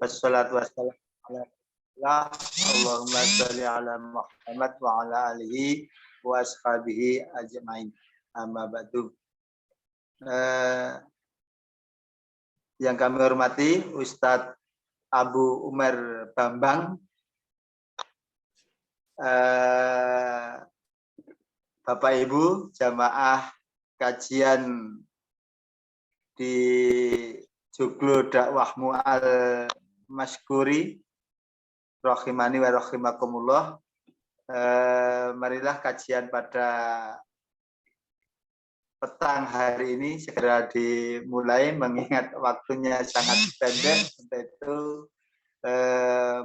Wassalatu wassalamu ala Rasulillah. Allahumma sholli ala Muhammad wa ala alihi wa ashabihi ajmain. Amma ba'du. Yang kami hormati Ustadz Abu Umar Bambang, Bapak Ibu jamaah kajian di Joglo Dakwah Mu'al Maskuri rahimani wa rahimakumullah. Marilah kajian pada petang hari ini segera dimulai mengingat waktunya sangat pendek. Untuk itu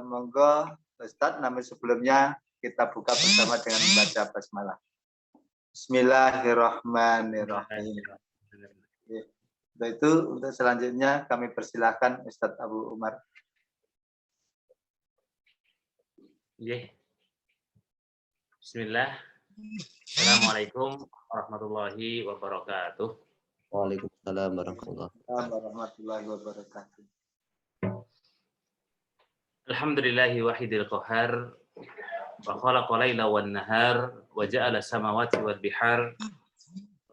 monggo Ustadz, namun sebelumnya kita buka bersama dengan membaca basmalah. Bismillahirrahmanirrahim. Untuk selanjutnya kami persilahkan Ustadz Abu Umar. Bismillah. Assalamualaikum warahmatullahi wabarakatuh. Waalaikumsalam warahmatullahi wabarakatuh. Alhamdulillahi wahidil qahar wa khalaqa laila wan nahar wa ja'ala samawati wal bihar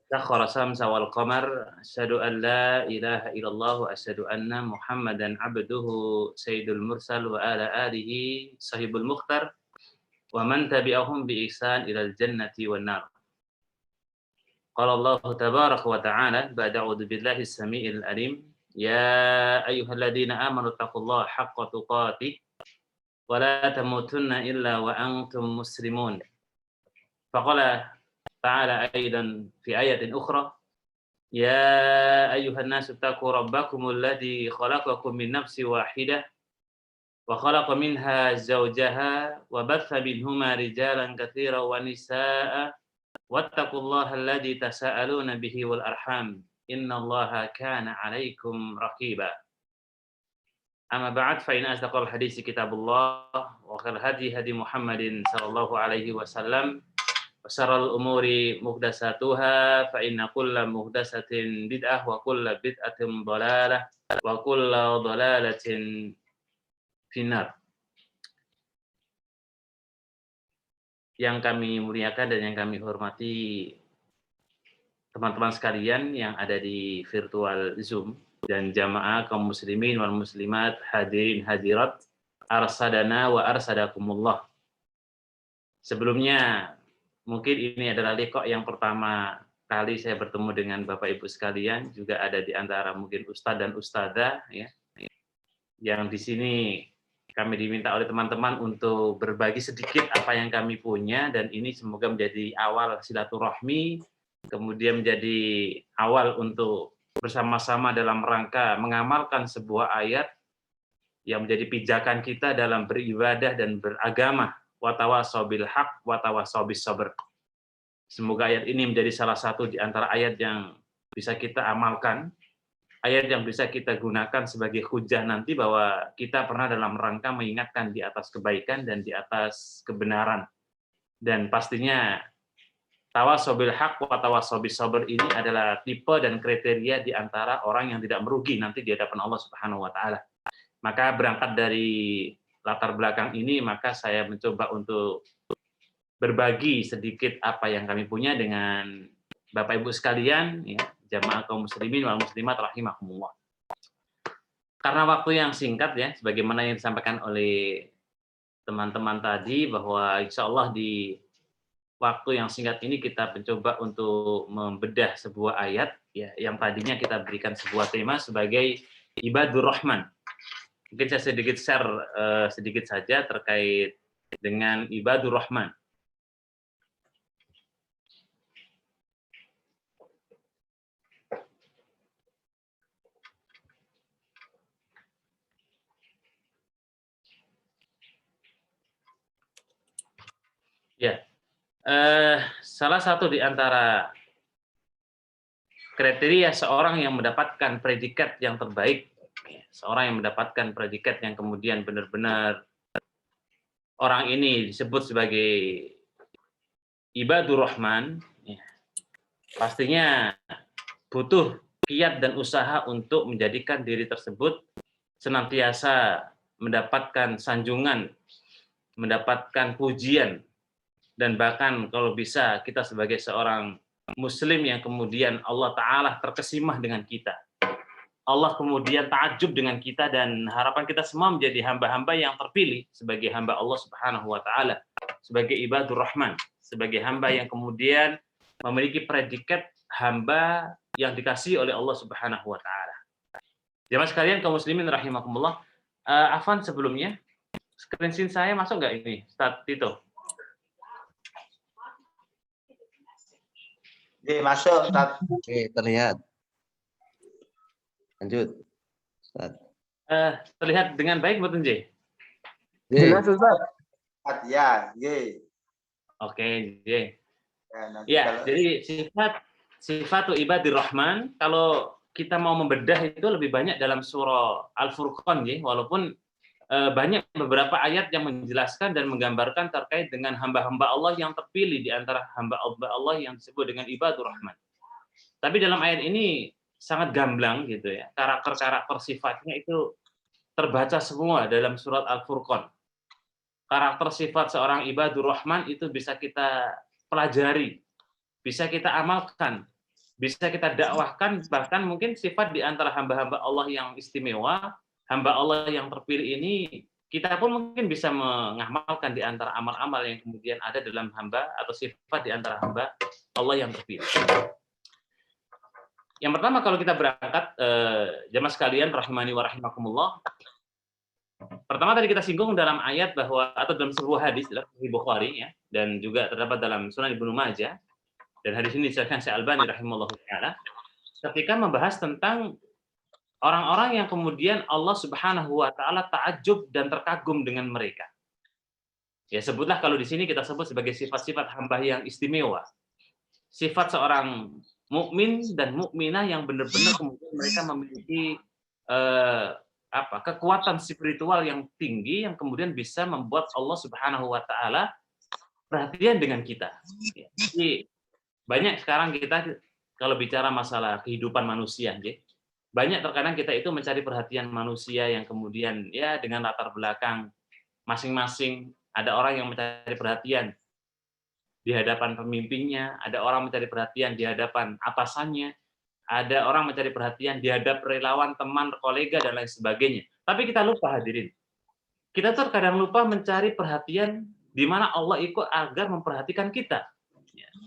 sakhara samsa wal qamar asyhadu an la ilaha illallah wa asyhadu anna muhammadan abduhu sayyidul mursal wa ala alihi sahibul mukhtar wa man tabi'ahum bi ihsan ilal jannati wan nar. Qala Allah tabaraka wa ta'ala ba'da a'udzu billahi as-sami'il alim ya ayyuhalladzina amanu taqullaha haqqa tuqatih wa la tamutunna illa wa antum muslimun. Faqala ta'ala aidan fi ayatin ukhra ya ayyuhan nasu taqu rabbakumul ladzi khalaqakum min nafsin wahidah wa khalaqa minha zawjaha wa batha minhuma rijalan katsiran wa nisaa'a wattaqullaha alladzi tasaaluna bihi wal arham innallaha kana 'alaikum raqiba. Amma ba'd fa inna asdaqal hadits kitabullah wa khairal hadi hadi Muhammadin sallallahu alaihi wasallam wa syarrul umuri muhdatsatuha fa inna kulla muhdatsatin bid'ah wa kulla bid'atin dhalalah wa kulla dhalalatin finnar. Yang kami muliakan dan yang kami hormati teman-teman sekalian yang ada di virtual Zoom dan jamaah kaum muslimin wal muslimat, hadirin hadirat, arsadana wa arsadakumullah. Sebelumnya mungkin ini adalah liqa yang pertama kali saya bertemu dengan Bapak Ibu sekalian, juga ada di antara mungkin ustadz dan ustadzah ya. Yang di sini kami diminta oleh teman-teman untuk berbagi sedikit apa yang kami punya, dan ini semoga menjadi awal silaturahmi, kemudian menjadi awal untuk bersama-sama dalam rangka mengamalkan sebuah ayat yang menjadi pijakan kita dalam beribadah dan beragama. Watawasau bil haq, watawasau bis sabr. Semoga ayat ini menjadi salah satu di antara ayat yang bisa kita amalkan, ayat yang bisa kita gunakan sebagai hujah nanti bahwa kita pernah dalam rangka mengingatkan di atas kebaikan dan di atas kebenaran. Dan pastinya tawasau bil haq wa tawasau bis sabr ini adalah tipe dan kriteria di antara orang yang tidak merugi nanti di hadapan Allah Subhanahu wa taala. Maka berangkat dari latar belakang ini, maka saya mencoba untuk berbagi sedikit apa yang kami punya dengan Bapak Ibu sekalian ya, jamaah kaum muslimin wal muslimat rahimakumullah. Karena waktu yang singkat ya, sebagaimana yang disampaikan oleh teman-teman tadi, bahwa insya Allah di waktu yang singkat ini kita mencoba untuk membedah sebuah ayat ya, yang tadinya kita berikan sebuah tema sebagai ibadur rahman. Mungkin saya sedikit share sedikit saja terkait dengan ibadur rahman. Ya, salah satu di antara kriteria seorang yang mendapatkan predikat yang terbaik, seorang yang mendapatkan predikat yang kemudian benar-benar orang ini disebut sebagai ibadur rahman, ya, pastinya butuh kiat dan usaha untuk menjadikan diri tersebut senantiasa mendapatkan sanjungan, mendapatkan pujian, dan bahkan kalau bisa kita sebagai seorang muslim yang kemudian Allah Ta'ala terkesima dengan kita. Allah kemudian takjub dengan kita, dan harapan kita semua menjadi hamba-hamba yang terpilih sebagai hamba Allah Subhanahu wa Ta'ala, sebagai ibadur rahman, sebagai hamba yang kemudian memiliki predikat hamba yang dikasihi oleh Allah Subhanahu wa Ta'ala. Jamaah sekalian kaum muslimin rahimakumullah, Afwan sebelumnya screen saya masuk nggak ini, Ustaz Tito? Oke, masuk, Ustaz. Oke, terlihat. Lanjut. Ustaz. Terlihat dengan baik, betul J? Jelas, Ustaz. Ya, J. Oke, J. Ya, jadi sifat ibadir rahman, kalau kita mau membedah itu lebih banyak dalam surah Al-Furqan, ya, walaupun banyak beberapa ayat yang menjelaskan dan menggambarkan terkait dengan hamba-hamba Allah yang terpilih di antara hamba Allah yang disebut dengan ibadur rahman. Tapi dalam ayat ini sangat gamblang gitu ya, karakter-karakter sifatnya itu terbaca semua dalam surat Al-Furqan. Karakter sifat seorang ibadur rahman itu bisa kita pelajari, bisa kita amalkan, bisa kita dakwahkan, bahkan mungkin sifat di antara hamba-hamba Allah yang istimewa, hamba Allah yang terpilih ini, kita pun mungkin bisa mengamalkan di antara amal-amal yang kemudian ada dalam hamba atau sifat di antara hamba Allah yang terpilih. Yang pertama, kalau kita berangkat, jamaah sekalian rahimani wa rahimakumullah, pertama tadi kita singgung dalam ayat bahwa, atau dalam sebuah hadis dalam Sahih Bukhari ya, dan juga terdapat dalam Sunan Ibnu Majah, dan hadis ini disahkan Syekh Albani rahimahullah taala, ketika membahas tentang orang-orang yang kemudian Allah Subhanahu wa taala ta'ajub dan terkagum dengan mereka. Ya, sebutlah kalau di sini kita sebut sebagai sifat-sifat hamba yang istimewa. Sifat seorang mukmin dan mukminah yang benar-benar kemudian mereka memiliki kekuatan spiritual yang tinggi yang kemudian bisa membuat Allah Subhanahu wa taala perhatian dengan kita. Jadi banyak sekarang kita kalau bicara masalah kehidupan manusia, banyak terkadang kita itu mencari perhatian manusia yang kemudian ya dengan latar belakang masing-masing. Ada orang yang mencari perhatian di hadapan pemimpinnya, ada orang mencari perhatian di hadapan atasannya, ada orang mencari perhatian di hadapan relawan, teman, kolega, dan lain sebagainya. Tapi kita lupa, hadirin. Kita terkadang lupa mencari perhatian di mana Allah ikut agar memperhatikan kita.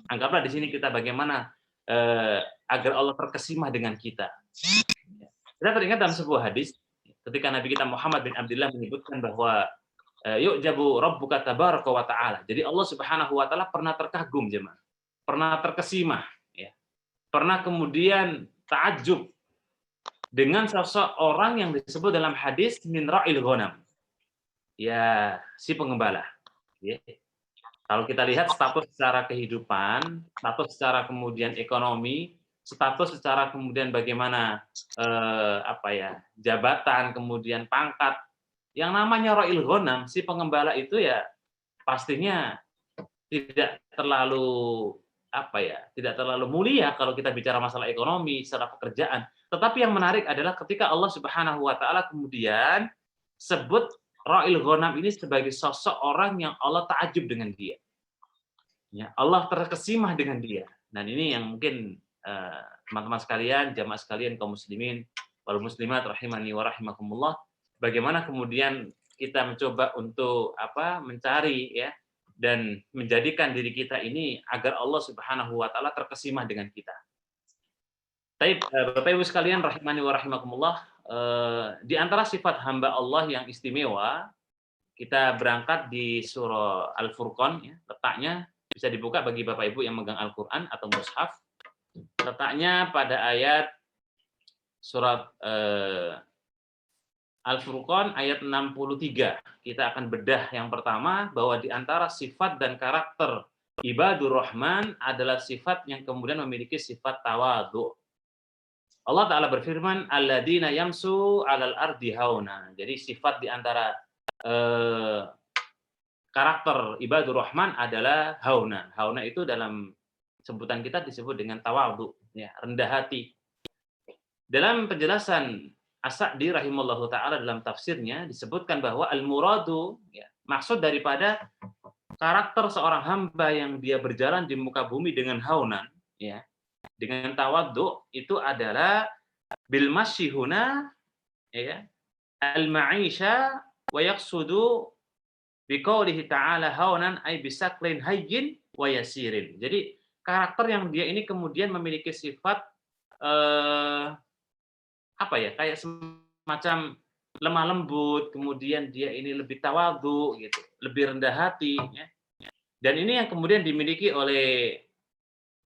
Anggaplah di sini kita bagaimana agar Allah terkesima dengan kita. Kita teringat dalam sebuah hadis, ketika Nabi kita Muhammad bin Abdullah menyebutkan bahwa yu'jabu rabbuka tabaraka wa ta'ala. Jadi Allah Subhanahu wa taala pernah terkagum, jemaah. Pernah terkesima, ya. Pernah kemudian ta'ajub dengan sosok orang yang disebut dalam hadis min ra'il ghanam. Ya, si pengembala. Ya. Kalau kita lihat status secara kehidupan, status secara kemudian ekonomi, status secara kemudian bagaimana jabatan, kemudian pangkat, yang namanya ra'il ghanam, si pengembala itu ya pastinya tidak terlalu tidak terlalu mulia kalau kita bicara masalah ekonomi, secara pekerjaan. Tetapi yang menarik adalah ketika Allah Subhanahu wa taala kemudian sebut ra'il ghanam ini sebagai sosok orang yang Allah ta'ajub dengan dia. Ya, Allah terkesima dengan dia. Dan ini yang mungkin teman-teman sekalian, jamaah sekalian, kaum muslimin, wal muslimat rahimani wa rahimakumullah, bagaimana kemudian kita mencoba untuk mencari ya dan menjadikan diri kita ini agar Allah Subhanahu wa taala terkesima dengan kita. Baik, Bapak Ibu sekalian rahimani wa rahimakumullah, di antara sifat hamba Allah yang istimewa, kita berangkat di surah Al-Furqan ya, letaknya bisa dibuka bagi Bapak Ibu yang megang Al-Qur'an atau mushaf. Letaknya pada ayat surat Al-Furqan ayat 63. Kita akan bedah yang pertama bahwa di antara sifat dan karakter ibadur rahman adalah sifat yang kemudian memiliki sifat tawadhu. Allah Ta'ala berfirman, alladzina yamsu 'alal ardi hauna. Jadi sifat di antara karakter ibadur rahman adalah hauna. Hauna itu dalam sebutan kita disebut dengan tawadhu, ya, rendah hati. Dalam penjelasan As-Sa'di rahimallahu taala dalam tafsirnya disebutkan bahwa al-muradu, ya, maksud daripada karakter seorang hamba yang dia berjalan di muka bumi dengan haunan, ya, dengan tawadhu, itu adalah bil masyi huna, ya, al-ma'isha wa yaqsudu biqaulihi ta'ala haunan ay bisaklin hayyin wa yasirin. Jadi karakter yang dia ini kemudian memiliki sifat apa ya, kayak semacam lemah lembut, kemudian dia ini lebih tawadhu gitu, lebih rendah hati, ya. Dan ini yang kemudian dimiliki oleh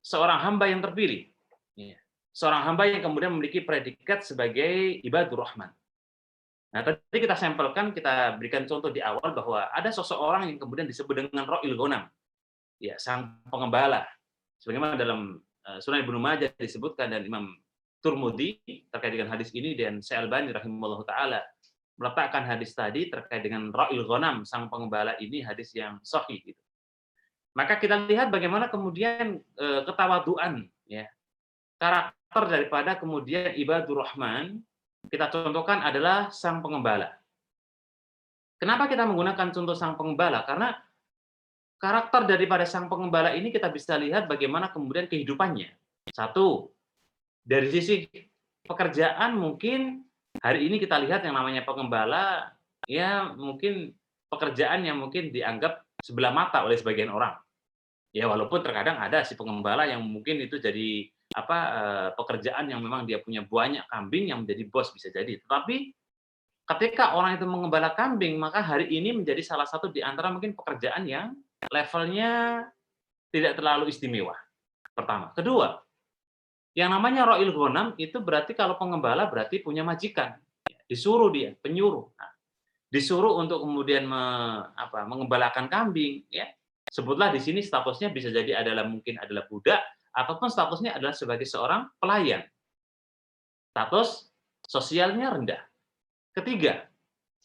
seorang hamba yang terpilih. Ya. Seorang hamba yang kemudian memiliki predikat sebagai ibadur rahman. Nah, tadi kita sampelkan, kita berikan contoh di awal bahwa ada seseorang yang kemudian disebut dengan Ra'il Ghanam, ya, sang pengembala. Sebagaimana dalam Sunan Ibnu Majah disebutkan dan Imam Turmudi terkait dengan hadis ini, dan Syekh Albani rahimahullahu taala meletakkan hadis tadi terkait dengan Ra'il Ghanam, sang pengembala ini, hadis yang sahih gitu. Maka kita lihat bagaimana kemudian ketawaduan, ya, karakter daripada kemudian ibadur rahman, kita contohkan adalah sang pengembala. Kenapa kita menggunakan contoh sang pengembala? Karena karakter daripada sang pengembala ini kita bisa lihat bagaimana kemudian kehidupannya. Satu, dari sisi pekerjaan mungkin hari ini kita lihat yang namanya pengembala, ya mungkin pekerjaan yang mungkin dianggap sebelah mata oleh sebagian orang. Ya walaupun terkadang ada si pengembala yang mungkin itu jadi pekerjaan yang memang dia punya banyak kambing yang menjadi bos bisa jadi. Tetapi ketika orang itu mengembala kambing, maka hari ini menjadi salah satu di antara mungkin pekerjaan yang levelnya tidak terlalu istimewa. Pertama. Kedua, yang namanya Ra'il Ghanam itu berarti kalau pengembala berarti punya majikan. Disuruh dia, penyuruh. Nah, disuruh untuk kemudian mengembalakan kambing, ya. Sebutlah di sini statusnya bisa jadi mungkin adalah budak, ataupun statusnya adalah sebagai seorang pelayan. Status sosialnya rendah. Ketiga,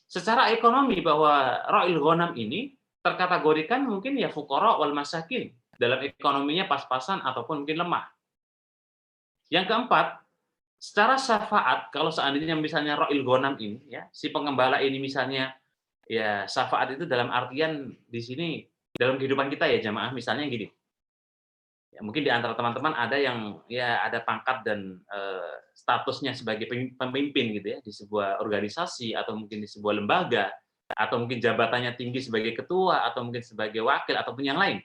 secara ekonomi bahwa Ra'il Ghanam ini terkategorikan mungkin ya fuqara wal masakin, dalam ekonominya pas-pasan ataupun mungkin lemah. Yang keempat, secara syafaat, kalau seandainya misalnya Ra'il Ghanam ini, ya, si pengembala ini misalnya, ya syafaat itu dalam artian di sini dalam kehidupan kita ya jamaah, misalnya gini. Ya, mungkin di antara teman-teman ada yang ya ada pangkat dan statusnya sebagai pemimpin gitu ya di sebuah organisasi atau mungkin di sebuah lembaga, atau mungkin jabatannya tinggi sebagai ketua atau mungkin sebagai wakil ataupun yang lain.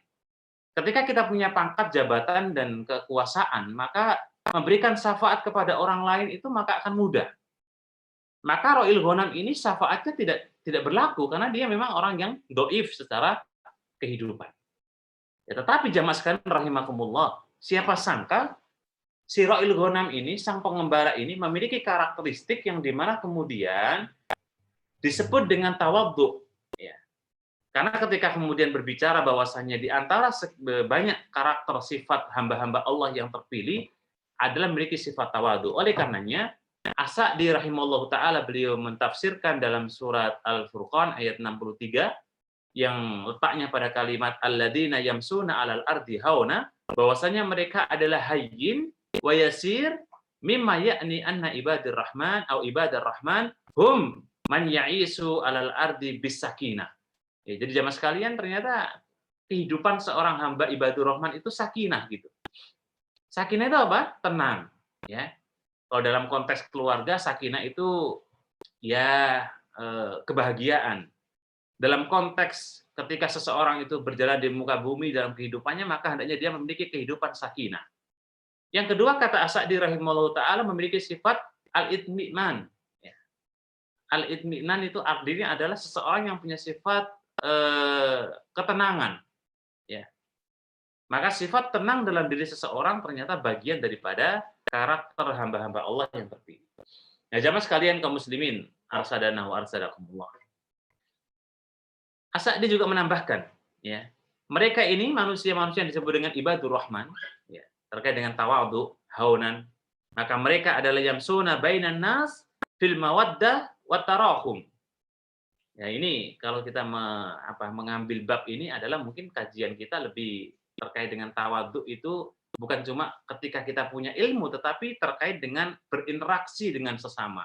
Ketika kita punya pangkat, jabatan dan kekuasaan, maka memberikan syafaat kepada orang lain itu maka akan mudah. Maka Ra'il Ghanam ini syafaatnya tidak berlaku karena dia memang orang yang dhaif secara kehidupan. Ya, tetapi jamaah sekalian rahimakumullah, siapa sangka si Ra'il Ghanam ini, sang pengembala ini memiliki karakteristik yang dimana kemudian disebut dengan tawadhu. Ya. Karena ketika kemudian berbicara bahwasannya di antara banyak karakter sifat hamba-hamba Allah yang terpilih adalah memiliki sifat tawadhu. Oleh karenanya, As-Sa'di rahimahullahu taala beliau mentafsirkan dalam surat Al-Furqan ayat 63 yang letaknya pada kalimat alladzina yamsuna 'alal ardi hauna, bahwasanya mereka adalah hayyin wa yasir mimma ya'ni anna ibadir rahman atau ibadar rahman hum man ya'isu 'alal ardi bisakinah. Ya, jadi jamaah sekalian ternyata kehidupan seorang hamba ibadur rahman itu sakinah gitu. Sakinah itu apa? Tenang, ya. Kalau dalam konteks keluarga sakinah itu ya kebahagiaan. Dalam konteks ketika seseorang itu berjalan di muka bumi dalam kehidupannya, maka hendaknya dia memiliki kehidupan sakinah. Yang kedua, kata As-Sa'di rahimahullahu taala memiliki sifat al-itminan. Al-itminan itu artinya adalah seseorang yang punya sifat ketenangan. Ya. Maka sifat tenang dalam diri seseorang ternyata bagian daripada karakter hamba-hamba Allah yang terpilih. Nah, jamaah sekalian kaum muslimin, arsadana wa arsadakumullah. As-Sa'di juga menambahkan, ya, mereka ini manusia-manusia yang disebut dengan ibadur rahman, ya, terkait dengan tawadhu, haunan, maka mereka adalah yamsuna bainan nas fil mawaddah wat tarahum. Ya, ini kalau kita mengambil bab ini adalah mungkin kajian kita lebih terkait dengan tawadhu itu bukan cuma ketika kita punya ilmu, tetapi terkait dengan berinteraksi dengan sesama.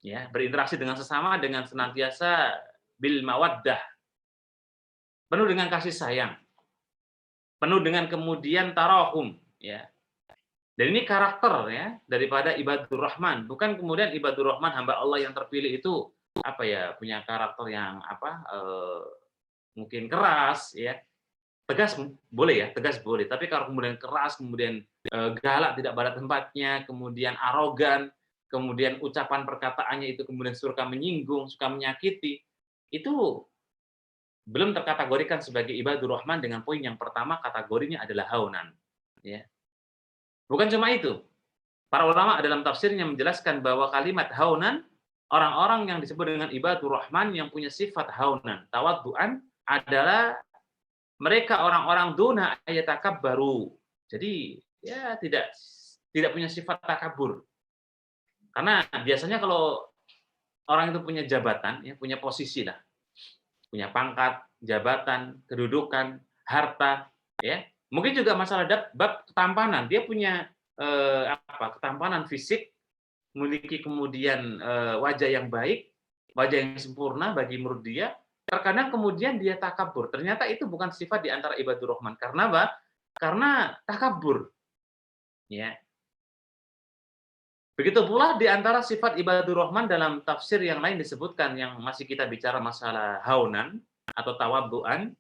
Ya, berinteraksi dengan sesama dengan senantiasa bil mawaddah, penuh dengan kasih sayang, penuh dengan kemudian tarahum, ya. Dan ini karakter ya daripada ibadur rahman, bukan kemudian ibadur rahman hamba Allah yang terpilih itu apa ya, punya karakter yang apa mungkin keras ya. Tegas boleh ya, tegas boleh, tapi kalau kemudian keras, kemudian galak tidak pada tempatnya, kemudian arogan, kemudian ucapan perkataannya itu kemudian suka menyinggung, suka menyakiti, itu belum terkategorikan sebagai ibadur rahman dengan poin yang pertama kategorinya adalah haunan. Ya. Bukan cuma itu. Para ulama dalam tafsirnya menjelaskan bahwa kalimat haunan, orang-orang yang disebut dengan ibadur rahman yang punya sifat haunan, tawadduan adalah mereka orang-orang duna ayatakabbaru. Jadi ya tidak punya sifat takabur. Karena biasanya kalau orang itu punya jabatan, ya punya posisi lah, punya pangkat, jabatan, kedudukan, harta, ya mungkin juga masalah bab ketampanan. Dia punya ketampanan fisik, memiliki kemudian wajah yang baik, wajah yang sempurna bagi menurut dia. Terkadang kemudian dia takabur. Ternyata itu bukan sifat di antara ibadur rahman. Karena apa? Karena takabur. Ya. Begitu pula di antara sifat ibadur rahman dalam tafsir yang lain disebutkan yang masih kita bicara masalah haunan atau tawadduan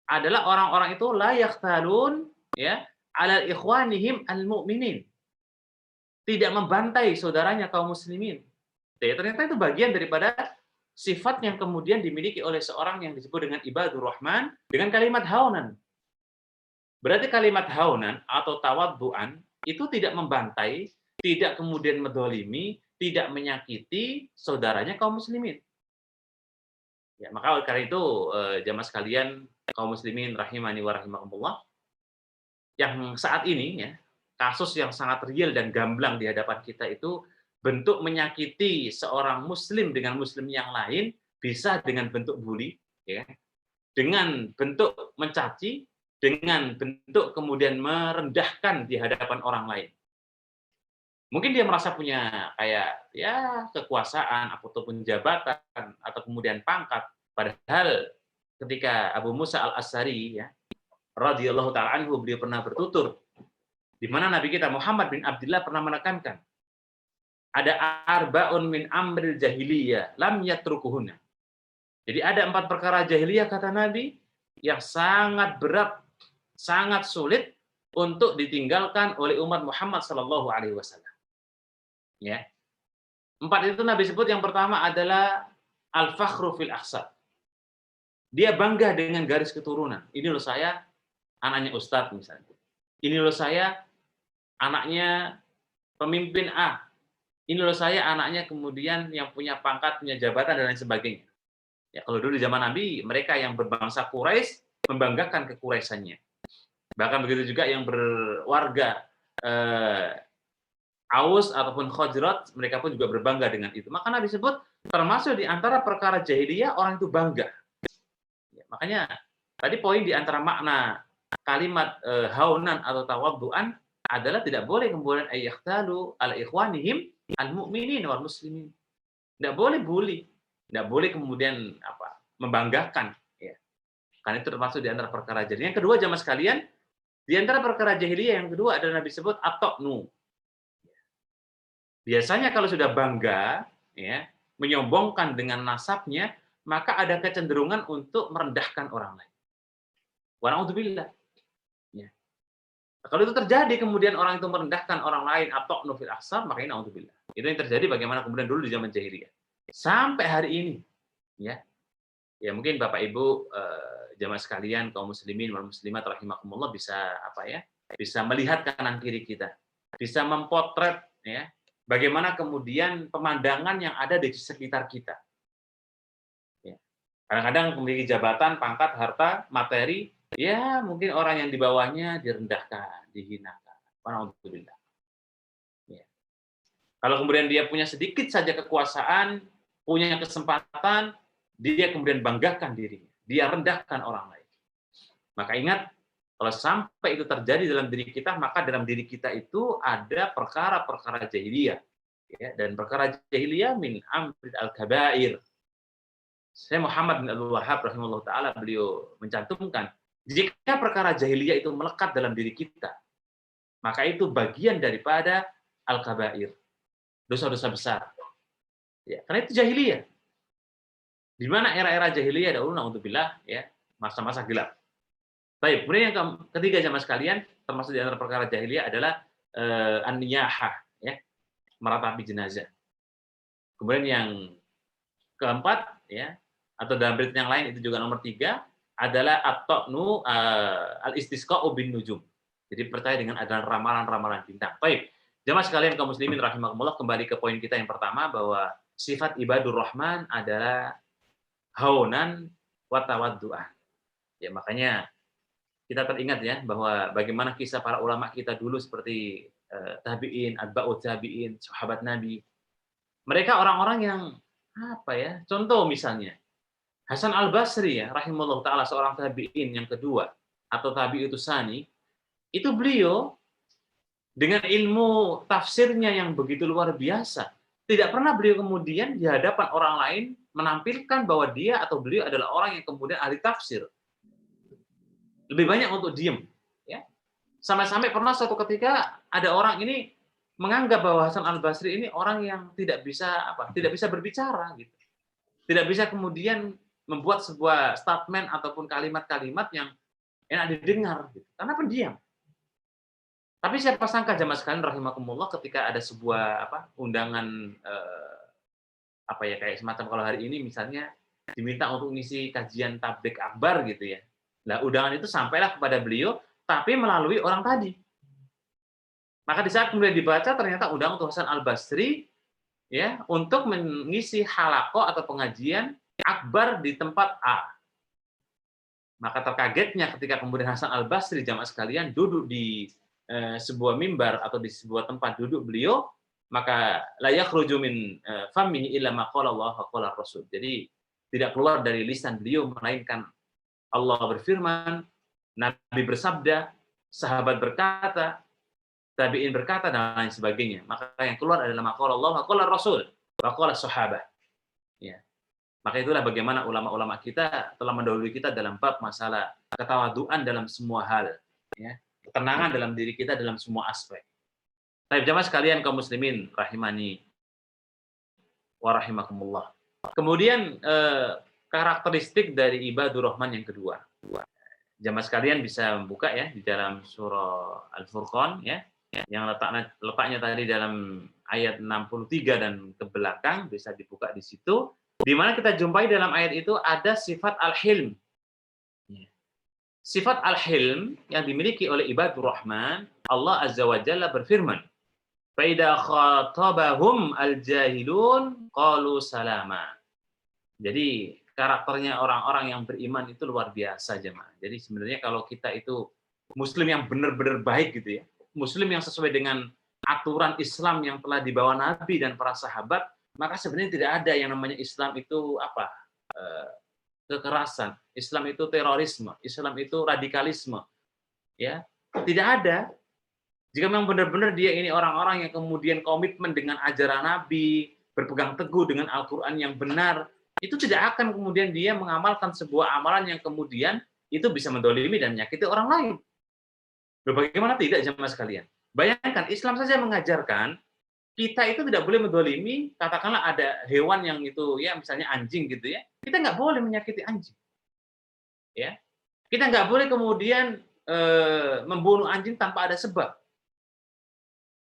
adalah orang-orang itu la yakhtalun ya ala ikhwanihim al-mu'minin. Tidak membantai saudaranya kaum muslimin. Ya, ternyata itu bagian daripada sifat yang kemudian dimiliki oleh seorang yang disebut dengan ibadur rahman dengan kalimat haunan. Berarti kalimat haunan atau tawadduan itu tidak membantai, tidak kemudian mendolimi, tidak menyakiti saudaranya kaum muslimin. Ya, maka oleh karena itu jamaah sekalian kaum muslimin rahimani wa rahimakumullah, yang saat ini ya kasus yang sangat real dan gamblang di hadapan kita itu bentuk menyakiti seorang muslim dengan muslim yang lain bisa dengan bentuk bully, ya, dengan bentuk mencaci, dengan bentuk kemudian merendahkan di hadapan orang lain. Mungkin dia merasa punya kayak ya kekuasaan ataupun jabatan atau kemudian pangkat, padahal ketika Abu Musa al-Asy'ari ya radhiyallahu taala anhu beliau pernah bertutur di mana Nabi kita Muhammad bin Abdullah pernah menekankan ada arba'un min amril jahiliyah lam yatrukuhunna. Jadi ada 4 perkara jahiliyah kata Nabi yang sangat berat, sangat sulit untuk ditinggalkan oleh umat Muhammad sallallahu alaihi wasallam. Ya. 4 itu Nabi sebut yang pertama adalah al-fakhru fil ahsab. Dia bangga dengan garis keturunan. Ini loh saya anaknya ustadz misalnya. Ini loh saya anaknya pemimpin A. Ini loh saya anaknya kemudian yang punya pangkat, punya jabatan dan lain sebagainya. Ya kalau dulu di zaman Nabi, mereka yang berbangsa Quraisy membanggakan kekureisannya. Bahkan begitu juga yang berwarga Aus ataupun Khazraj, mereka pun juga berbangga dengan itu. Maka Nabi sebut termasuk di antara perkara jahiliyah orang itu bangga. Ya, makanya tadi poin di antara makna kalimat haunan atau tawadduan adalah tidak boleh kemudian ayyakhtalu ala ikhwanihim al-mu'minin wal muslimin. Tidak boleh bully, tidak boleh kemudian membanggakan ya. Karena itu termasuk di antara perkara jahiliyah. Yang kedua jamaah sekalian, di antara perkara jahiliyah yang kedua adalah Nabi sebut at-ta'nu. Biasanya kalau sudah bangga ya, menyombongkan dengan nasabnya, maka ada kecenderungan untuk merendahkan orang lain. Wa na'udzubillah. Ya. Kalau itu terjadi kemudian orang itu merendahkan orang lain atau nufil ahsab, maka ini na'udzubillah. Itu yang terjadi bagaimana kemudian dulu di zaman jahiliyah. Sampai hari ini ya. Ya mungkin Bapak Ibu jamaah sekalian kaum muslimin wal muslimat rahimakumullah bisa bisa melihat kanan kiri kita. Bisa mempotret ya bagaimana kemudian pemandangan yang ada di sekitar kita. Ya. Kadang-kadang memiliki jabatan, pangkat, harta, materi, ya mungkin orang yang di bawahnya direndahkan, dihinakan. Alhamdulillah. Ya. Kalau kemudian dia punya sedikit saja kekuasaan, punya kesempatan, dia kemudian banggakan dirinya, dia rendahkan orang lain. Maka ingat, kalau sampai itu terjadi dalam diri kita, maka dalam diri kita itu ada perkara-perkara jahiliyah ya, dan perkara jahiliyah min amrid al-kabair. Saya Muhammad bin Abdul Wahab rahimahullah taala beliau mencantumkan, jika perkara jahiliyah itu melekat dalam diri kita, maka itu bagian daripada al-kabair, dosa-dosa besar. Ya, karena itu jahiliyah. Di mana era-era jahiliyah dahulu, naudzubillah, ya, masa-masa gelap. Baik, kemudian yang ketiga jamaah sekalian, termasuk di antara perkara jahiliyah adalah an-niyahah, ya, meratapi jenazah. Kemudian yang keempat, ya, atau dalam berita yang lain itu juga nomor 3 adalah at-ta'nu al-istisqa'u bin nujum. Jadi percaya dengan adanya ramalan-ramalan bintang. Baik, jamaah sekalian kaum muslimin rahimakumullah, kembali ke poin kita yang pertama bahwa sifat ibadur rahman adalah haunan wa tawaddu'an. Ya, makanya kita teringat ya bahwa bagaimana kisah para ulama kita dulu seperti tabi'in, atba'ut tabi'in, sahabat Nabi. Mereka orang-orang yang apa ya? Contoh misalnya Hasan Al-Basri ya, rahimahullah taala, seorang tabi'in yang kedua atau tabi'ut tsani, itu beliau dengan ilmu tafsirnya yang begitu luar biasa. Tidak pernah beliau kemudian di hadapan orang lain menampilkan bahwa dia atau beliau adalah orang yang kemudian ahli tafsir. Lebih banyak untuk diem, ya. Sampai-sampai pernah suatu ketika ada orang ini menganggap bahwa Hasan Al-Basri ini orang yang tidak bisa berbicara gitu. Tidak bisa kemudian membuat sebuah statement ataupun kalimat-kalimat yang enak didengar gitu. Karena pendiam. Tapi siapa sangka jamaah sekalian rahimakumullah, ketika ada sebuah undangan kayak semacam kalau hari ini misalnya diminta untuk ngisi kajian tabligh akbar gitu ya. Nah, undangan itu sampailah kepada beliau tapi melalui orang tadi. Maka di saat kemudian dibaca ternyata undangan untuk Hasan Al-Basri ya untuk mengisi halaqah atau pengajian akbar di tempat A. Maka terkagetnya ketika kemudian Hasan Al-Basri jamaah sekalian duduk di sebuah mimbar atau di sebuah tempat duduk beliau, maka la yakhruju min famihi illa ma qala Allah wa qala Rasul. Jadi tidak keluar dari lisan beliau melainkan Allah berfirman, Nabi bersabda, sahabat berkata, tabi'in berkata dan lain sebagainya. Maka yang keluar adalah ma qala Allah wa qala Rasul wa qala sahabat. Ya. Maka itulah bagaimana ulama-ulama kita telah mendahului kita dalam bab masalah ketawaduan dalam semua hal, ya. Ketenangan dalam diri kita dalam semua aspek. Baik, jamaah sekalian kaum muslimin rahimani wa rahimakumullah. Kemudian karakteristik dari ibadur rahman yang kedua. Jamaah sekalian bisa membuka ya di dalam surah Al-Furqan ya, yang letaknya tadi dalam ayat 63 dan ke belakang, bisa dibuka di situ, di mana kita jumpai dalam ayat itu ada sifat al-hilm. Sifat al-hilm yang dimiliki oleh ibadur rahman, Allah Azza wa Jalla berfirman, "Fa idza khatabahum al-jahilun qalu salama." Jadi karakternya orang-orang yang beriman itu luar biasa, jemaah. Jadi sebenarnya kalau kita itu muslim yang benar-benar baik gitu ya, muslim yang sesuai dengan aturan Islam yang telah dibawa Nabi dan para sahabat, maka sebenarnya tidak ada yang namanya Islam itu kekerasan, Islam itu terorisme, Islam itu radikalisme, ya tidak ada. Jika memang benar-benar dia ini orang-orang yang kemudian komitmen dengan ajaran Nabi, berpegang teguh dengan Al-Quran yang benar, itu tidak akan kemudian dia mengamalkan sebuah amalan yang kemudian itu bisa mendolimi dan menyakiti orang lain. Bagaimana tidak jemaah sekalian? Bayangkan Islam saja mengajarkan kita itu tidak boleh mendolimi, katakanlah ada hewan yang itu ya misalnya anjing gitu ya, kita nggak boleh menyakiti anjing, ya kita nggak boleh kemudian membunuh anjing tanpa ada sebab,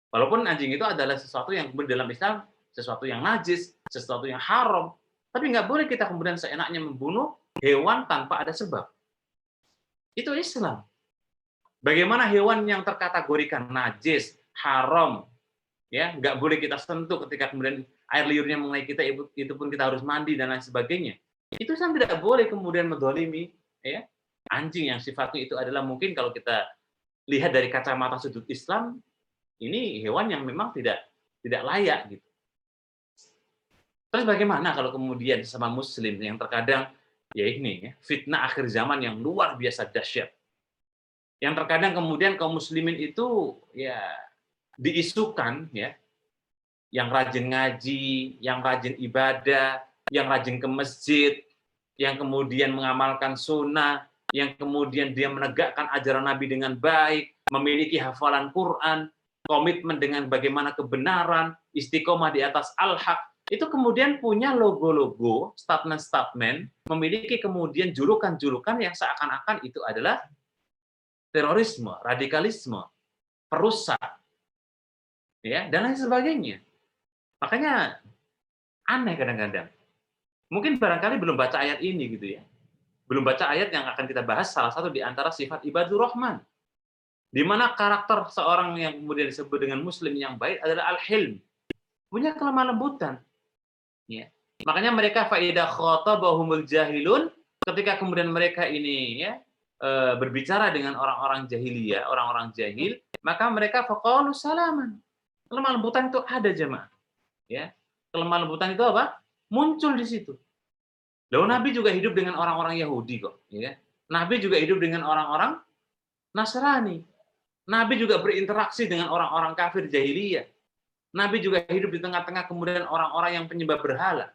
walaupun anjing itu adalah sesuatu yang dalam Islam sesuatu yang najis, sesuatu yang haram, tapi nggak boleh kita kemudian seenaknya membunuh hewan tanpa ada sebab. Itu Islam. Bagaimana hewan yang terkategorikan najis, haram, ya nggak boleh kita sentuh, ketika kemudian air liurnya mengenai kita itu pun kita harus mandi dan lain sebagainya. Itu kan tidak boleh kemudian mendolimi ya anjing yang sifatnya itu adalah mungkin kalau kita lihat dari kacamata sudut Islam, ini hewan yang memang tidak layak gitu. Terus bagaimana kalau kemudian sesama muslim yang terkadang ya ini ya, fitnah akhir zaman yang luar biasa dahsyat. Yang terkadang kemudian kaum muslimin itu ya diisukan ya yang rajin ngaji, yang rajin ibadah, yang rajin ke masjid, yang kemudian mengamalkan sunnah, yang kemudian dia menegakkan ajaran Nabi dengan baik, memiliki hafalan Quran, komitmen dengan bagaimana kebenaran, istiqomah di atas al-haq, itu kemudian punya logo-logo, statement-statement, memiliki kemudian julukan-julukan yang seakan-akan itu adalah terorisme, radikalisme, perusak, ya, dan lain sebagainya. Makanya aneh kadang-kadang. Mungkin barangkali belum baca ayat ini gitu ya. Belum baca ayat yang akan kita bahas, salah satu di antara sifat ibadur rahman. Di mana karakter seorang yang kemudian disebut dengan muslim yang baik adalah al-hilm. Punya kelemah lembutan. Ya. Makanya mereka faidah khatabahumul jahilun, ketika kemudian mereka ini ya berbicara dengan orang-orang jahiliyah, orang-orang jahil, maka mereka faqalu salaman. Kelemah lembutan itu ada jemaah. Ya. Kelemah lembutan itu apa? Muncul di situ. Lalu Nabi juga hidup dengan orang-orang Yahudi kok, ya. Nabi juga hidup dengan orang-orang Nasrani. Nabi juga berinteraksi dengan orang-orang kafir jahiliyah. Nabi juga hidup di tengah-tengah kemudian orang-orang yang penyembah berhala.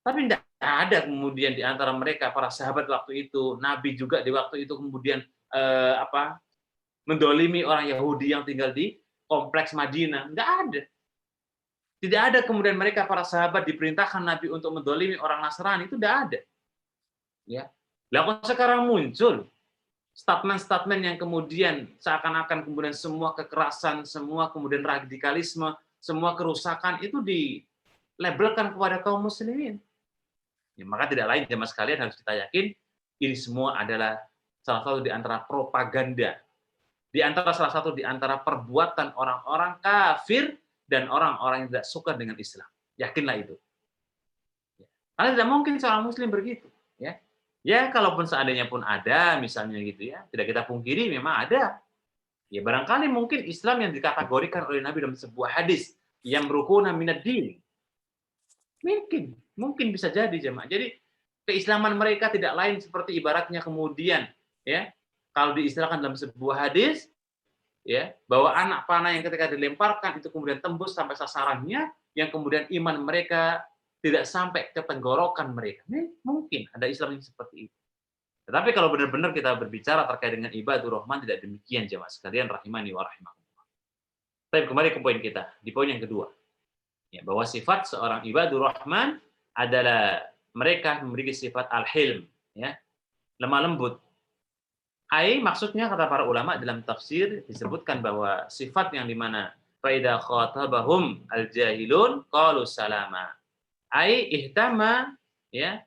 Tapi tidak ada kemudian di antara mereka para sahabat waktu itu, Nabi juga di waktu itu kemudian mendolimi orang Yahudi yang tinggal di kompleks Madinah. Tidak ada. Tidak ada kemudian mereka para sahabat diperintahkan Nabi untuk mendolimi orang Nasrani, itu tidak ada. Ya. Lalu sekarang muncul statement-statement yang kemudian seakan-akan kemudian semua kekerasan, semua kemudian radikalisme, semua kerusakan itu dilabelkan kepada kaum muslimin. Ya, maka tidak lain jemaah sekalian harus kita yakin ini semua adalah salah satu di antara propaganda, di antara salah satu di antara perbuatan orang-orang kafir dan orang-orang yang tidak suka dengan Islam. Yakinlah itu. Karena tidak mungkin seorang muslim begitu. Ya, ya kalaupun seandainya pun ada, misalnya gitu ya, tidak kita pungkiri memang ada. Ya barangkali mungkin Islam yang dikategorikan oleh Nabi dalam sebuah hadis, yang rukuna minad din. Mungkin bisa jadi jemaah. Jadi keislaman mereka tidak lain seperti ibaratnya kemudian, ya, kalau diistilahkan dalam sebuah hadis, ya, bahwa anak panah yang ketika dilemparkan itu kemudian tembus sampai sasarannya, yang kemudian iman mereka tidak sampai ke tenggorokan mereka. Mungkin ada Islam yang seperti itu. Tetapi kalau benar-benar kita berbicara terkait dengan ibadur rahman, tidak demikian jemaah sekalian rahimani wa rahimakumullah. Tapi kembali ke poin kita, di poin yang kedua. Ya, bahwa sifat seorang ibadur rahman adalah mereka memiliki sifat al-hilm, ya, lemah lembut. Maksudnya kata para ulama dalam tafsir disebutkan bahwa sifat yang dimana faida khatabahum al-jahilun qalu salama. Ihtama, ya,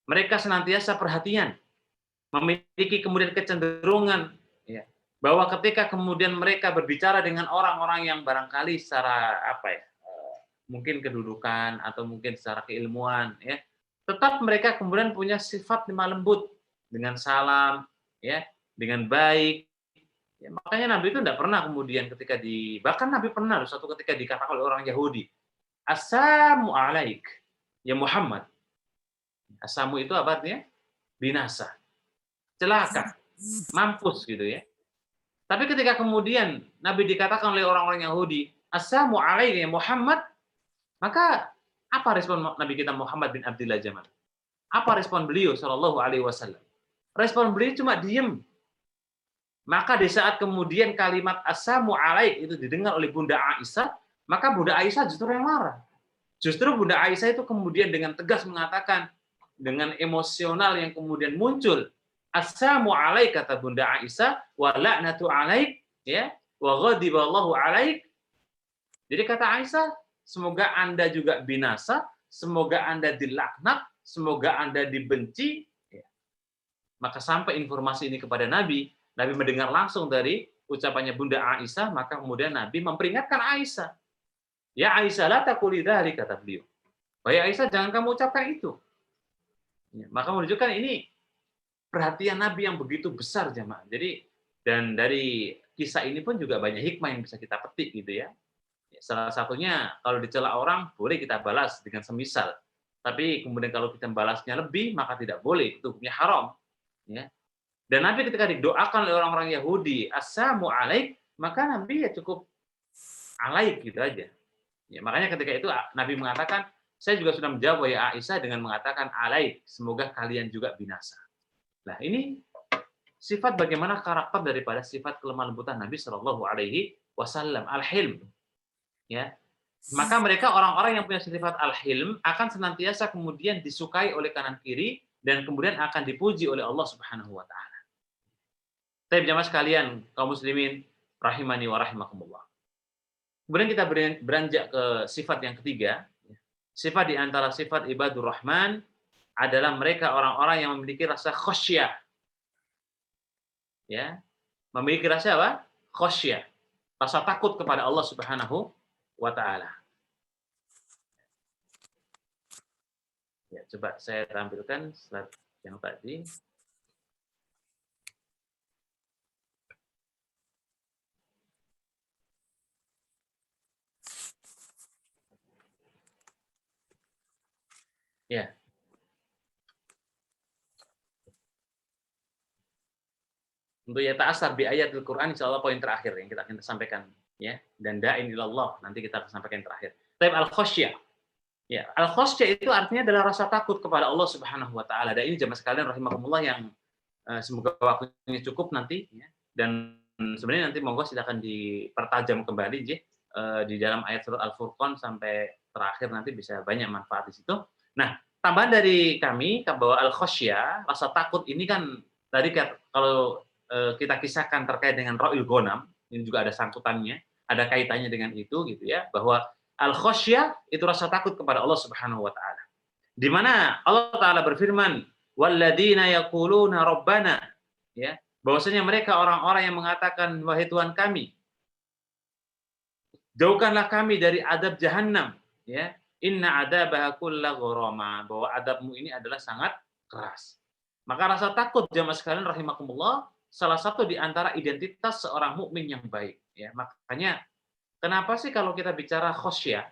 mereka senantiasa perhatian, memiliki kemudian kecenderungan, ya, bahwa ketika kemudian mereka berbicara dengan orang-orang yang barangkali secara mungkin kedudukan atau mungkin secara keilmuan, ya, tetap mereka kemudian punya sifat lemah lembut dengan salam, ya, dengan baik. Ya, makanya Nabi itu tidak pernah kemudian ketika bahkan Nabi pernah suatu ketika dikatakan oleh orang Yahudi, "Assalamu alaik ya Muhammad." Asamu itu apa artinya? Binasa, celaka, mampus gitu ya. Tapi ketika kemudian Nabi dikatakan oleh orang-orang Yahudi, "Assalamu alaik ya Muhammad," maka apa respon Nabi kita Muhammad bin Abdullah zaman? Apa respon beliau Shallallahu Alaihi Wasallam? Respon beliau cuma diem. Maka di saat kemudian kalimat "Assalamu alaik" itu didengar oleh Bunda Aisyah, maka Bunda Aisyah justru yang marah. Justru Bunda Aisyah itu kemudian dengan tegas mengatakan, dengan emosional yang kemudian muncul, "Assalamu alaik," kata Bunda Aisyah, "wa la'natu alaik," ya, "wa ghadiballahu alaik." Jadi kata Aisyah, semoga Anda juga binasa, semoga Anda dilaknat, semoga Anda dibenci. Maka sampai informasi ini kepada Nabi, Nabi mendengar langsung dari ucapannya Bunda Aisyah, maka kemudian Nabi memperingatkan Aisyah. "Ya Aisyah, la taquli dzalik," kata beliau. "Wahai Aisyah, jangan kamu ucapkan itu." Ya, maka menunjukkan ini perhatian Nabi yang begitu besar jemaah. Jadi dan dari kisah ini pun juga banyak hikmah yang bisa kita petik gitu ya. Salah satunya kalau dicela orang boleh kita balas dengan semisal. Tapi kemudian kalau kita balasnya lebih maka tidak boleh, itu hukumnya haram. Ya. Dan Nabi ketika didoakan oleh orang-orang Yahudi, "Assalamu alaik," maka Nabi ya cukup alaik gitu aja. Ya, makanya ketika itu Nabi mengatakan, saya juga sudah menjawab ya Aisyah dengan mengatakan alaik, semoga kalian juga binasa. Nah, ini sifat bagaimana karakter daripada sifat kelemah lembutan Nabi Shallallahu Alaihi Wasallam, al-hilm. Ya, maka mereka orang-orang yang punya sifat al-hilm akan senantiasa kemudian disukai oleh kanan kiri dan kemudian akan dipuji oleh Allah Subhanahu Wa Taala. Tapi jamaah sekalian, kaum muslimin rahimani wa rahimakumullah. Kemudian kita beranjak ke sifat yang ketiga. Sifat di antara sifat ibadur rahman adalah mereka orang-orang yang memiliki rasa khasyah. Ya, memiliki rasa apa? Khasyah. Rasa takut kepada Allah Subhanahu wa taala. Ya, coba saya tampilkan slide yang tadi. Ya. Untuk ya ta'asar bi ayatul Quran insyaallah poin terakhir yang kita akan sampaikan ya, dan da'in ilallah nanti kita akan sampaikan yang terakhir. Tapi al-khasyah. Ya, al-khasyah itu artinya adalah rasa takut kepada Allah Subhanahu wa taala. Dan ini jemaah sekalian rahimakumullah yang semoga waktunya cukup nanti ya. Dan sebenarnya nanti monggo silakan dipertajam kembali ya, di dalam ayat surat Al-Furqan sampai terakhir nanti bisa banyak manfaat di situ. Nah, tambahan dari kami bahwa al-khasyah, rasa takut ini kan tadi kalau kita kisahkan terkait dengan Ra'il Ghanam, ini juga ada sangkutannya, ada kaitannya dengan itu gitu ya, bahwa al-khasyah itu rasa takut kepada Allah Subhanahu wa taala. Di mana Allah taala berfirman, "Walladzina yaquluna rabbana", ya, bahwasanya mereka orang-orang yang mengatakan wahai Tuhan kami, jauhkanlah kami dari adab jahanam, ya. Inna adzabaha kulla gharama, bahwa adabmu ini adalah sangat keras. Maka rasa takut jamaah sekalian rahimakumullah salah satu di antara identitas seorang mukmin yang baik ya. Makanya kenapa sih kalau kita bicara khasyah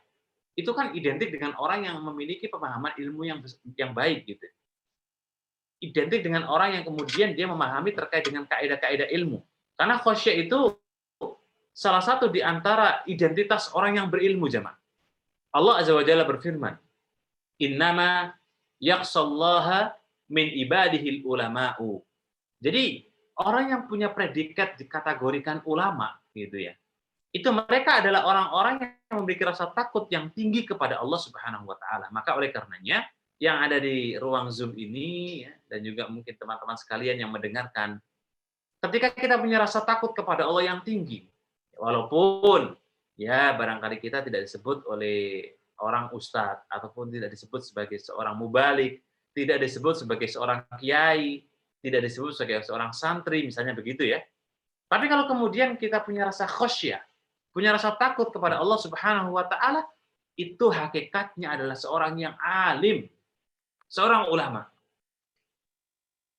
itu kan identik dengan orang yang memiliki pemahaman ilmu yang baik gitu. Identik dengan orang yang kemudian dia memahami terkait dengan kaidah-kaidah ilmu. Karena khasyah itu salah satu di antara identitas orang yang berilmu jemaah. Allah Azza wa Jalla berfirman, "Innama yakhshallaha min ibadihil ulama'u." Jadi orang yang punya predikat dikategorikan ulama gitu ya. Itu mereka adalah orang-orang yang memiliki rasa takut yang tinggi kepada Allah Subhanahu wa taala. Maka oleh karenanya yang ada di ruang Zoom ini ya, dan juga mungkin teman-teman sekalian yang mendengarkan, ketika kita punya rasa takut kepada Allah yang tinggi, walaupun ya barangkali kita tidak disebut oleh orang ustadz ataupun tidak disebut sebagai seorang mubalik, tidak disebut sebagai seorang kiai, tidak disebut sebagai seorang santri, misalnya begitu ya. Tapi kalau kemudian kita punya rasa khasyah, punya rasa takut kepada Allah Subhanahu wa taala, itu hakikatnya adalah seorang yang alim, seorang ulama.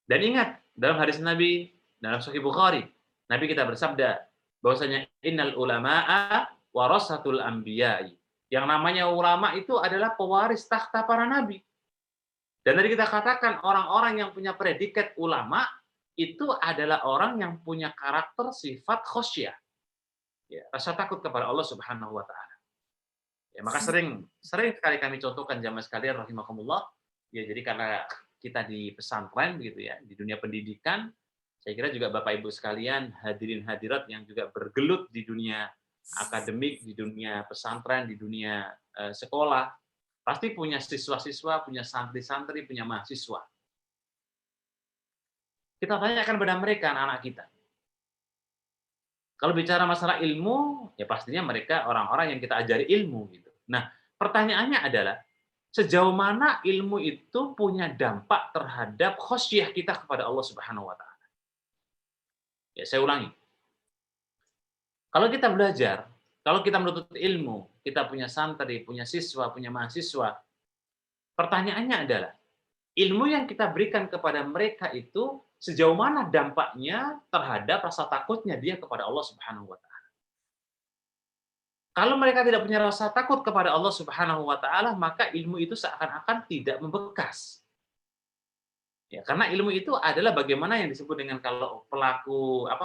Dan ingat, dalam hadis Nabi, dalam Sahih Bukhari, Nabi kita bersabda bahwasanya innal ulama'a warasatul anbiya'i. Yang namanya ulama itu adalah pewaris takhta para nabi. Dan tadi kita katakan orang-orang yang punya predikat ulama itu adalah orang yang punya karakter sifat khasyah. Ya, rasa takut kepada Allah Subhanahu wa taala. Ya, maka sering sekali kami contohkan jamaah sekalian rahimakumullah. Ya, jadi karena kita di pesantren begitu ya, di dunia pendidikan, saya kira juga Bapak Ibu sekalian, hadirin hadirat yang juga bergelut di dunia akademik, di dunia pesantren, di dunia sekolah, pasti punya siswa-siswa, punya santri-santri, punya mahasiswa. Kita tanyakan pada mereka, anak-anak kita. Kalau bicara masalah ilmu, ya pastinya mereka orang-orang yang kita ajari ilmu gitu. Nah, pertanyaannya adalah sejauh mana ilmu itu punya dampak terhadap khasyah kita kepada Allah Subhanahu wa taala. Ya, saya ulangi. Kalau kita belajar, kalau kita menuntut ilmu, kita punya santri, punya siswa, punya mahasiswa, pertanyaannya adalah, ilmu yang kita berikan kepada mereka itu sejauh mana dampaknya terhadap rasa takutnya dia kepada Allah Subhanahu wa taala. Kalau mereka tidak punya rasa takut kepada Allah Subhanahu wa taala, maka ilmu itu seakan-akan tidak membekas. Ya, karena ilmu itu adalah bagaimana yang disebut dengan kalau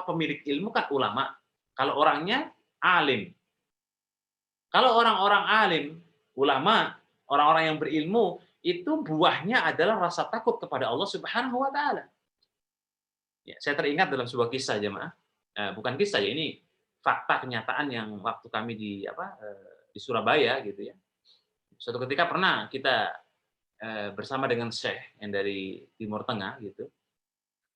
pemilik ilmu kan ulama, kalau orangnya alim. Kalau orang-orang alim, ulama, orang-orang yang berilmu, itu buahnya adalah rasa takut kepada Allah Subhanahu wa taala. Ya, saya teringat dalam sebuah kisah jemaah, bukan kisah ya, ini fakta kenyataan yang waktu kami di Surabaya gitu ya. Suatu ketika pernah kita bersama dengan Syekh yang dari Timur Tengah gitu.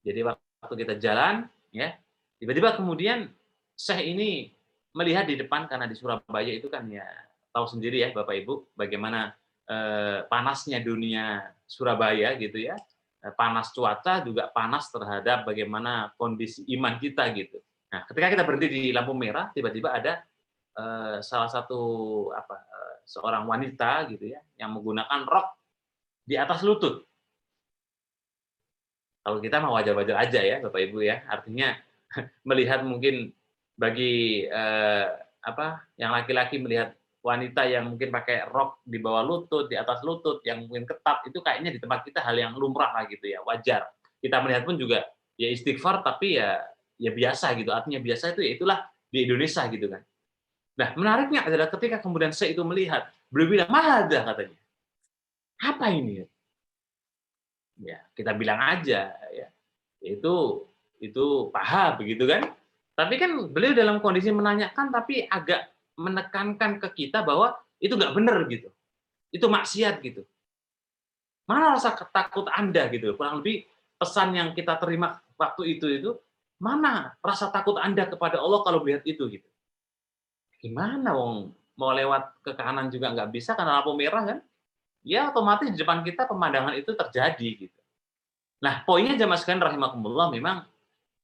Jadi waktu kita jalan ya, tiba-tiba kemudian Syekh ini melihat di depan, karena di Surabaya itu kan ya tahu sendiri ya Bapak Ibu bagaimana panasnya dunia Surabaya gitu ya. Panas cuaca juga panas terhadap bagaimana kondisi iman kita gitu. Nah, ketika kita berhenti di lampu merah, tiba-tiba ada salah satu seorang wanita gitu ya yang menggunakan rok di atas lutut. Kalau kita mah wajar-wajar aja ya Bapak Ibu ya. Artinya melihat mungkin bagi yang laki-laki melihat wanita yang mungkin pakai rok di bawah lutut, di atas lutut, yang mungkin ketat, itu kayaknya di tempat kita hal yang lumrah lah gitu ya, wajar. Kita melihat pun juga ya istighfar, tapi ya biasa gitu. Artinya biasa itu ya itulah di Indonesia gitu kan. Nah, menariknya adalah ketika kemudian saya itu melihat, beliau bilang, "Mahada," katanya. Apa ini? Ya, kita bilang aja ya. Itu paha begitu kan. Tapi kan beliau dalam kondisi menanyakan tapi agak menekankan ke kita bahwa itu nggak benar gitu. Itu maksiat gitu. Mana rasa takut Anda gitu. Kurang lebih pesan yang kita terima waktu itu mana rasa takut Anda kepada Allah kalau melihat itu gitu. Gimana wong mau lewat ke kanan juga nggak bisa karena lampu merah kan? Ya otomatis di depan kita pemandangan itu terjadi gitu. Nah, poinnya jamaah sekalian rahimakumullah, memang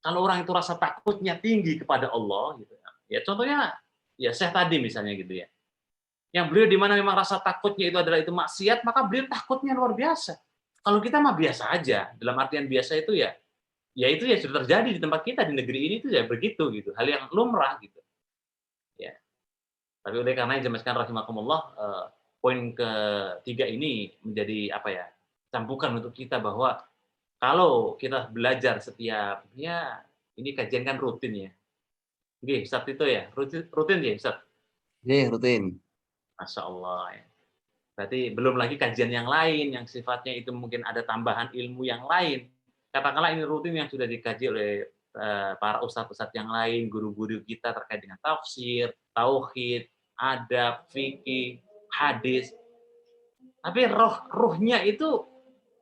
kalau orang itu rasa takutnya tinggi kepada Allah gitu ya. Contohnya ya Syekh tadi misalnya gitu ya. Yang beliau di mana memang rasa takutnya itu adalah itu maksiat, maka beliau takutnya luar biasa. Kalau kita mah biasa aja. Dalam artian biasa itu ya itu ya sudah terjadi di tempat kita di negeri ini itu ya begitu gitu. Hal yang lumrah gitu. Ya. Tapi oleh karena jamaah sekalian rahimakumullah, poin ketiga ini menjadi cambukan untuk kita bahwa kalau kita belajar setiap, ya ini kajian kan rutin ya. Oke, Ustaz itu ya, rutin ya Ustaz? Iya, rutin. Masya Allah. Ya. Berarti belum lagi kajian yang lain, yang sifatnya itu mungkin ada tambahan ilmu yang lain. Katakanlah ini rutin yang sudah dikaji oleh para ustadz-ustadz yang lain, guru-guru kita terkait dengan tafsir, tauhid, adab, fikih, hadis. Tapi ruhnya itu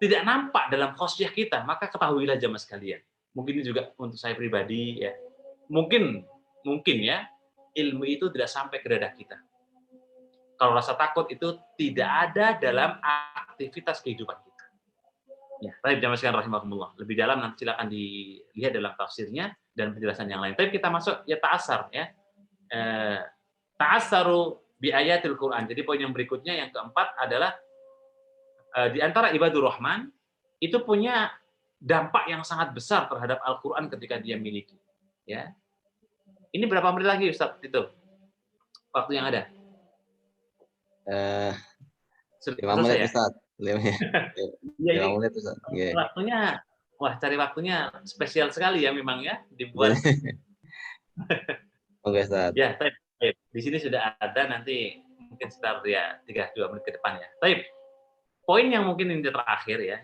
tidak nampak dalam khosyah kita, maka ketahuilah jamaah sekalian. Mungkin ini juga untuk saya pribadi ya. Mungkin ya ilmu itu tidak sampai ke dada kita. Kalau rasa takut itu tidak ada dalam aktivitas kehidupan kita. Ya, baik jamaah sekalian rahimakumullah. Lebih dalam nanti silakan dilihat dalam tafsirnya dan penjelasan yang lain. Tapi kita masuk ya ta'asar ya. Ta'asaru bi ayatil Quran. Jadi poin yang berikutnya yang keempat adalah di antara ibadur rahman itu punya dampak yang sangat besar terhadap Al-Qur'an ketika dia miliki. Ya. Ini berapa menit lagi Ustaz itu? Waktu yang ada? 5 menit ya? Ustaz. 5 menit Ustaz. Waktunya, cari waktunya spesial sekali ya memang ya dibuat. Oke Ustaz. Ya, di sini sudah ada nanti mungkin sekitar ya 3-2 menit ke depan ya. Baik. Poin yang mungkin ini terakhir ya,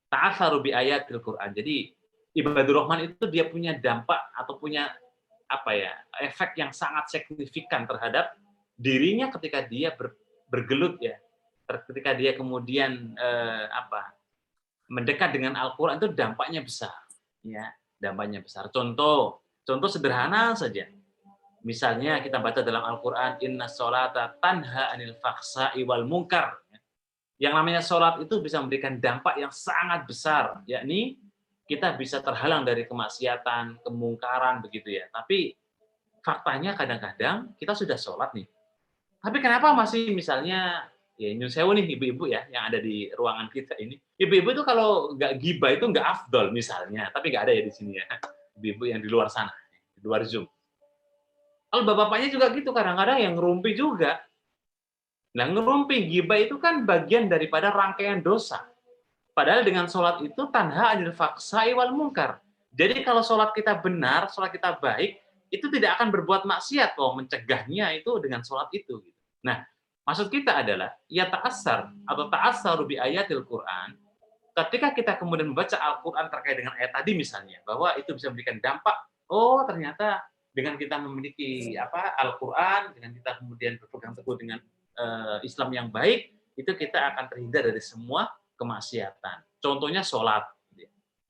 ta'atsaru bi ayatil Quran. Jadi ibadur rahman itu dia punya dampak atau punya efek yang sangat signifikan terhadap dirinya ketika dia bergelut ya, ketika dia kemudian mendekat dengan Al-Quran itu dampaknya besar, ya, dampaknya besar. Contoh sederhana saja. Misalnya kita baca dalam Al-Quran, Inna sholata tanha anil fakhsa'i wal munkar. Yang namanya sholat itu bisa memberikan dampak yang sangat besar, yakni kita bisa terhalang dari kemaksiatan, kemungkaran, begitu ya. Tapi faktanya kadang-kadang kita sudah sholat nih. Tapi kenapa masih misalnya, ya nyun sewu nih ibu-ibu ya, yang ada di ruangan kita ini. Ibu-ibu itu kalau nggak gibah itu nggak afdol misalnya, tapi nggak ada ya di sini ya. Ibu-ibu yang di luar sana, di luar Zoom. Kalau bapak-bapaknya juga gitu, kadang-kadang yang ngerumpi juga. Nah, ngerumpi, gibah itu kan bagian daripada rangkaian dosa. Padahal dengan sholat itu tanha anil fakhsa'i wal munkar. Jadi kalau sholat kita benar, sholat kita baik, itu tidak akan berbuat maksiat. Mencegahnya itu dengan sholat itu. Nah, maksud kita adalah ya ta'assar atau ta'assaru bi ayatil Quran. Ketika kita kemudian membaca Al-Quran terkait dengan ayat tadi misalnya, bahwa itu bisa memberikan dampak, oh ternyata dengan kita memiliki Al-Quran, dengan kita kemudian berpegang teguh dengan Islam yang baik, itu kita akan terhindar dari semua kemaksiatan. Contohnya sholat.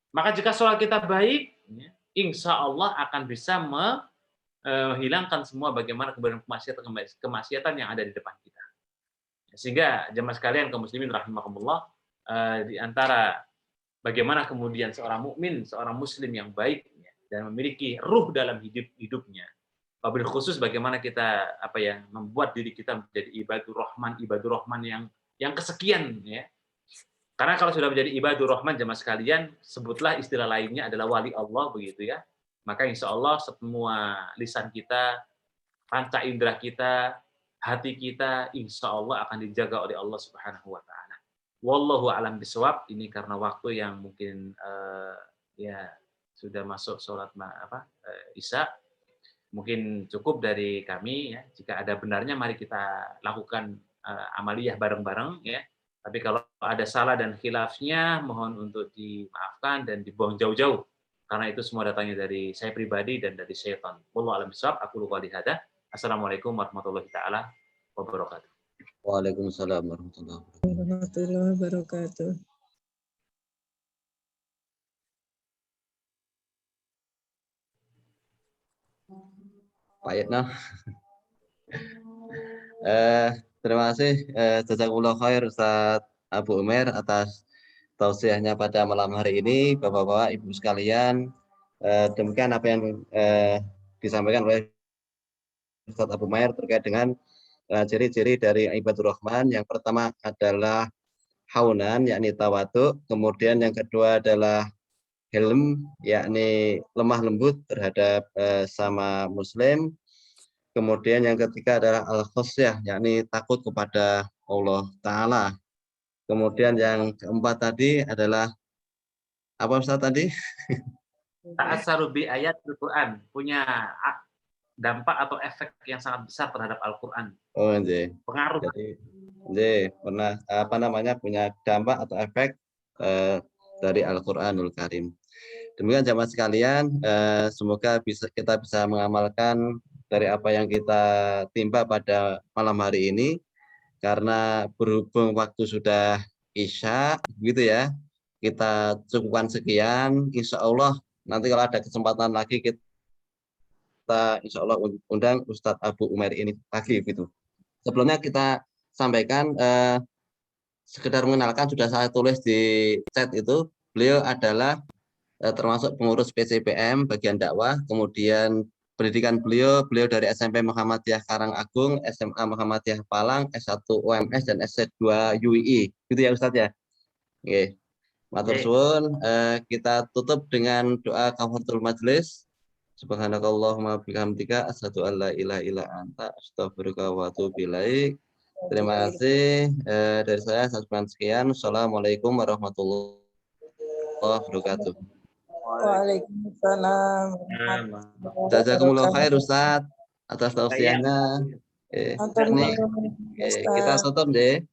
Maka jika sholat kita baik, insya Allah akan bisa menghilangkan semua bagaimana kemaksiatan yang ada di depan kita. Sehingga jemaah sekalian kaum muslimin rahimakumullah, di antara bagaimana kemudian seorang mukmin, seorang muslim yang baik dan memiliki ruh dalam hidupnya. Wabil khusus bagaimana kita membuat diri kita menjadi ibadur rahman yang kesekian ya. Karena kalau sudah menjadi ibadur rahman jemaah sekalian, sebutlah istilah lainnya adalah wali Allah begitu ya. Maka insya Allah semua lisan kita, panca indera kita, hati kita insya Allah akan dijaga oleh Allah Subhanahu wa taala. Wallahu a'lam bishawab. Ini karena waktu yang mungkin ya sudah masuk sholat Isya. Mungkin cukup dari kami ya. Jika ada benarnya mari kita lakukan amaliyah bareng-bareng ya. Tapi kalau ada salah dan khilafnya mohon untuk dimaafkan dan dibuang jauh-jauh. Karena itu semua datangnya dari saya pribadi dan dari syaitan. Wallahu a'lam bishawab. Aku lupa dihada. Assalamualaikum warahmatullahi taala wabarakatuh. Waalaikumsalam warahmatullahi wabarakatuh. Pak Yitno. Terima kasih jazakumullah khair Ustaz Abu Umair atas tausiahnya pada malam hari ini. Bapak-bapak, Ibu sekalian, demikian apa yang disampaikan oleh Ustaz Abu Umair terkait dengan ciri-ciri dari ibadur rahman. Yang pertama adalah haunan, yakni tawadu. Kemudian yang kedua adalah hilm, yakni lemah lembut terhadap sama muslim. Kemudian yang ketiga adalah al-khosyah, yakni takut kepada Allah Ta'ala. Kemudian yang keempat tadi adalah apa Ustaz tadi? Ta'assaru bi ayat Al-Quran, punya dampak atau efek yang sangat besar terhadap Al-Quran. Oh, iya. Pengaruh. Jadi, pernah punya dampak atau efek dari Al-Quranul Karim. Demikian jamaah sekalian, semoga kita bisa mengamalkan dari apa yang kita timba pada malam hari ini. Karena berhubung waktu sudah Isya, gitu ya, kita cukupkan sekian. Insya Allah nanti kalau ada kesempatan lagi kita insya Allah undang Ustadz Abu Umair ini lagi gitu. Sebelumnya kita sampaikan sekedar mengenalkan, sudah saya tulis di chat itu, beliau adalah termasuk pengurus PCPM bagian dakwah, kemudian pendidikan beliau dari SMP Muhammadiyah Karangagung, SMA Muhammadiyah Palang, S1 UMS dan S2 UII, gitu ya Ustadz ya. Oke, matur suwun. Kita tutup dengan doa kafaratul majelis. Subhanakallahumma bihamdika asyhadu an la ilaha illa anta astaghfiruka wa atubu ilaik. Terima kasih dari saya. Sekian. Assalamualaikum warahmatullahi wabarakatuh. Waalaikumsalam. Jazakumullah khair Ustaz atas tausiahnya. Kita kita tutup deh.